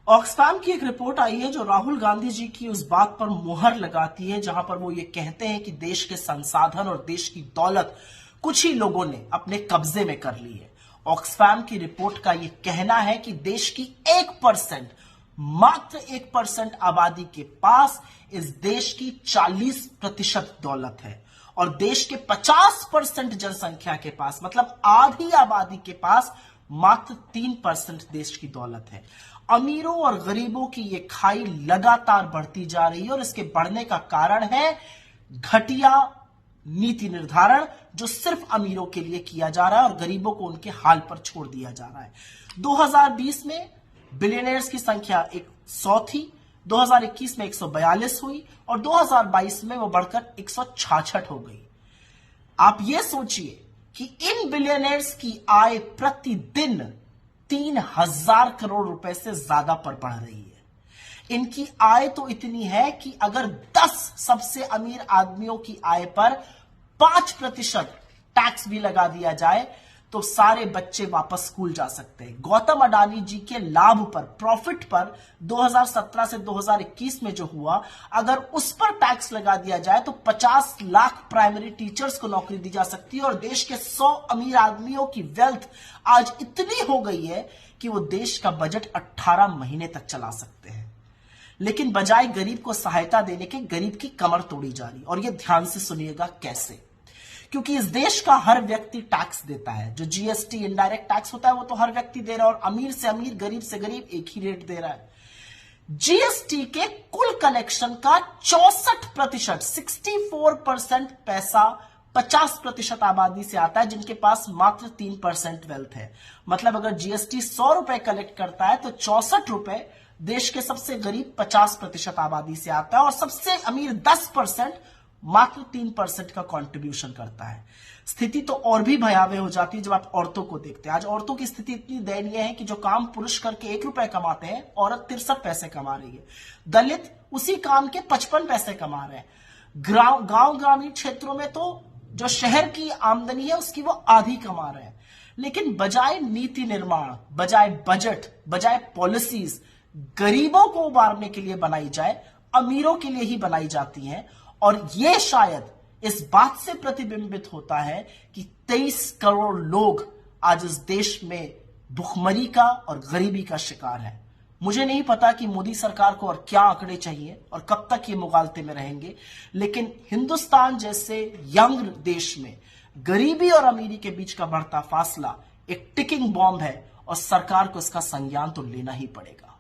Oxfam की एक report आई है जो राहुल गांधी जी की उस बात पर मुहर लगाती है जहां पर वो ये कहते हैं कि देश के संसाधन और देश की दौलत कुछ ही लोगों ने अपने कब्जे में कर ली है। ऑक्सफैम की रिपोर्ट का ये कहना है कि देश की 1%, मात्र 1% आबादी के पास इस देश की 40% दौलत है और देश के 50% जनसंख्या के पास, मतलब आधी आबादी के पास मात्र 3% देश की दौलत है। अमीरों और गरीबों की ये खाई लगातार बढ़ती जा रही है और इसके बढ़ने का कारण है घटिया नीति निर्धारण जो सिर्फ अमीरों के लिए किया जा रहा है और गरीबों को उनके हाल पर छोड़ दिया जा रहा है। 2020 में बिलियनर्स की संख्या 100 थी, 2021 में 142 हुई और 2022 में वो बढ़कर 166 हो गई। आप ये सोचिए कि इन बिलियनर्स की आय प्रतिदिन 3000 करोड़ रुपए से ज्यादा पर बढ़ रही है। इनकी आय तो इतनी है कि अगर 10 सबसे अमीर आदमियों की आय पर 5% टैक्स भी लगा दिया जाए तो सारे बच्चे वापस स्कूल जा सकते हैं। गौतम अडानी जी के लाभ पर, प्रॉफिट पर 2017 से 2021 में जो हुआ, अगर उस पर टैक्स लगा दिया जाए तो 50 लाख प्राइमरी टीचर्स को नौकरी दी जा सकती है और देश के 100 अमीर आदमियों की वेल्थ आज इतनी हो गई है कि वो देश का बजट 18 महीने तक चला सकते हैं। लेकिन बजाय गरीब को सहायता देने के गरीब की कमर तोड़ी जा रही। और ये ध्यान से सुनिएगा कैसे, क्योंकि इस देश का हर व्यक्ति टैक्स देता है। जो जीएसटी इनडायरेक्ट टैक्स होता है वो तो हर व्यक्ति दे रहा है और अमीर से अमीर, गरीब से गरीब एक ही रेट दे रहा है। जीएसटी के कुल कलेक्शन का 64%, 64% पैसा 50% आबादी से आता है जिनके पास मात्र 3% वेल्थ है। मतलब अगर जीएसटी 100 रुपए कलेक्ट करता है तो 64 रुपए देश के सबसे गरीब 50% आबादी से आता है और सबसे अमीर 10% मात्र 3% का कंट्रीब्यूशन करता है। स्थिति तो और भी भयावह हो जाती है जब आप औरतों को देखते हैं। आज औरतों की स्थिति इतनी दयनीय है कि जो काम पुरुष करके 1 रुपए कमाते हैं, औरत 63 पैसे कमा रही है। दलित उसी काम के 55 पैसे कमा रहे हैं। गांव ग्रामीण क्षेत्रों में तो जो शहर की आमदनी है उसकी वो आधी कमा रहे हैं। लेकिन बजाय नीति निर्माण, बजाय बजट, बजाय पॉलिसीज गरीबों को उबारने के लिए बनाई जाए, अमीरों के लिए ही बनाई जाती हैं। और यह शायद इस बात से प्रतिबिंबित होता है कि 23 करोड़ लोग आज इस देश में भुखमरी का और गरीबी का शिकार हैं। मुझे नहीं पता कि मोदी सरकार को और क्या आंकड़े चाहिए और कब तक ये मुगालते में रहेंगे, लेकिन हिंदुस्तान जैसे यंग देश में गरीबी और अमीरी के बीच का बढ़ता फासला एक टिकिंग बॉम्ब है और सरकार को इसका संज्ञान तो लेना ही पड़ेगा।